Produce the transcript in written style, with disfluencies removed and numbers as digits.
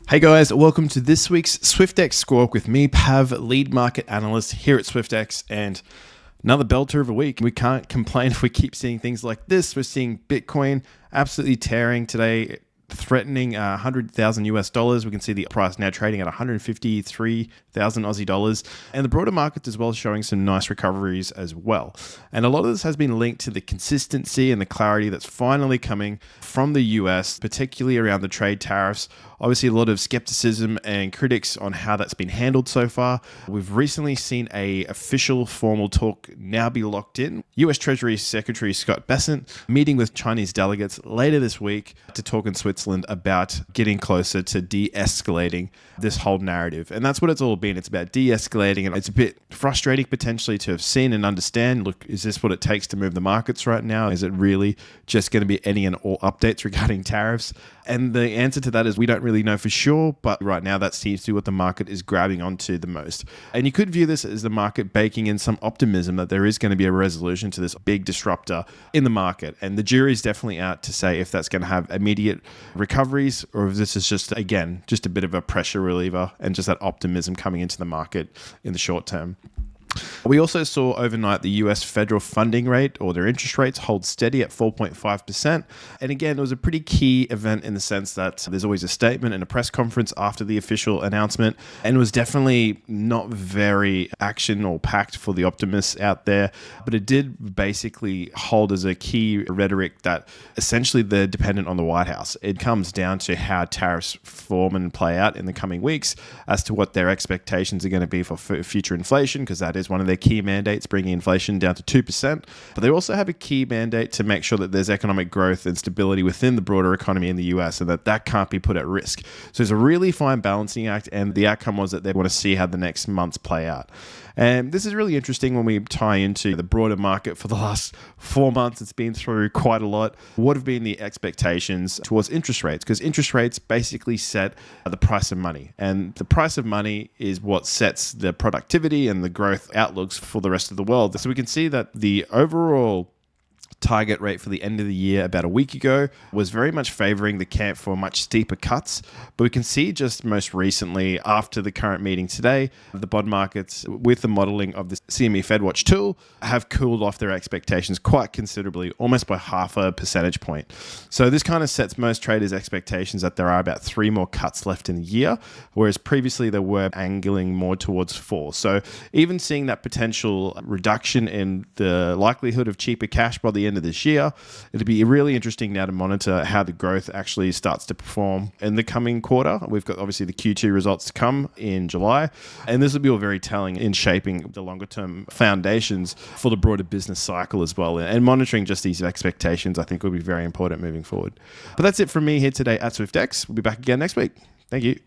Hey guys, welcome to this week's Swyftx Squawk with me, Pav, lead market analyst here at Swyftx, and another belter of a week. We can't complain if we keep seeing things like this. We're seeing Bitcoin absolutely tearing today, threatening 100,000 US dollars. We can see the price now trading at 153,000 Aussie dollars, and the broader markets as well showing some nice recoveries as well. And a lot of this has been linked to the consistency and the clarity that's finally coming from the US, particularly around the trade tariffs. Obviously, a lot of skepticism and critics on how that's been handled so far. We've recently seen a official formal talk now be locked in. US Treasury Secretary Scott Bessent meeting with Chinese delegates later this week to talk in Switzerland about getting closer to de-escalating this whole narrative. And that's what it's all been. It's about de-escalating, and it's a bit frustrating potentially to have seen and understand, look, is this what it takes to move the markets right now? Is it really just going to be any and all updates regarding tariffs? And the answer to that is we don't really know for sure, but right now that seems to be what the market is grabbing onto the most. And you could view this as the market baking in some optimism that there is going to be a resolution to this big disruptor in the market. And the jury's definitely out to say if that's going to have immediate recoveries or if this is just, again, just a bit of a pressure reliever and just that optimism coming into the market in the short term. We also saw overnight the US federal funding rate, or their interest rates, hold steady at 4.5%. And again, it was a pretty key event in the sense that there's always a statement and a press conference after the official announcement, and it was definitely not very action or packed for the optimists out there. But it did basically hold as a key rhetoric that essentially they're dependent on the White House. It comes down to how tariffs form and play out in the coming weeks as to what their expectations are going to be for future inflation, because that is one of their key mandates, bringing inflation down to 2%. But they also have a key mandate to make sure that there's economic growth and stability within the broader economy in the US and that can't be put at risk. So it's a really fine balancing act, and the outcome was that they want to see how the next months play out. And this is really interesting when we tie into the broader market for the last 4 months. It's been through quite a lot. What have been the expectations towards interest rates? Because interest rates basically set the price of money. And the price of money is what sets the productivity and the growth outlooks for the rest of the world. So we can see that the overall target rate for the end of the year about a week ago was very much favoring the camp for much steeper cuts. But we can see just most recently, after the current meeting today, the bond markets, with the modeling of the CME FedWatch tool, have cooled off their expectations quite considerably, almost by half a percentage point. So this kind of sets most traders' expectations that there are about 3 more cuts left in the year, whereas previously they were angling more towards 4. So even seeing that potential reduction in the likelihood of cheaper cash by the end of this year, it'll be really interesting now to monitor how the growth actually starts to perform in the coming quarter. We've got obviously the Q2 results to come in July, and this will be all very telling in shaping the longer term foundations for the broader business cycle as well. And monitoring just these expectations, I think, will be very important moving forward. But that's it from me here today at Swyftx. We'll be back again next week. Thank you.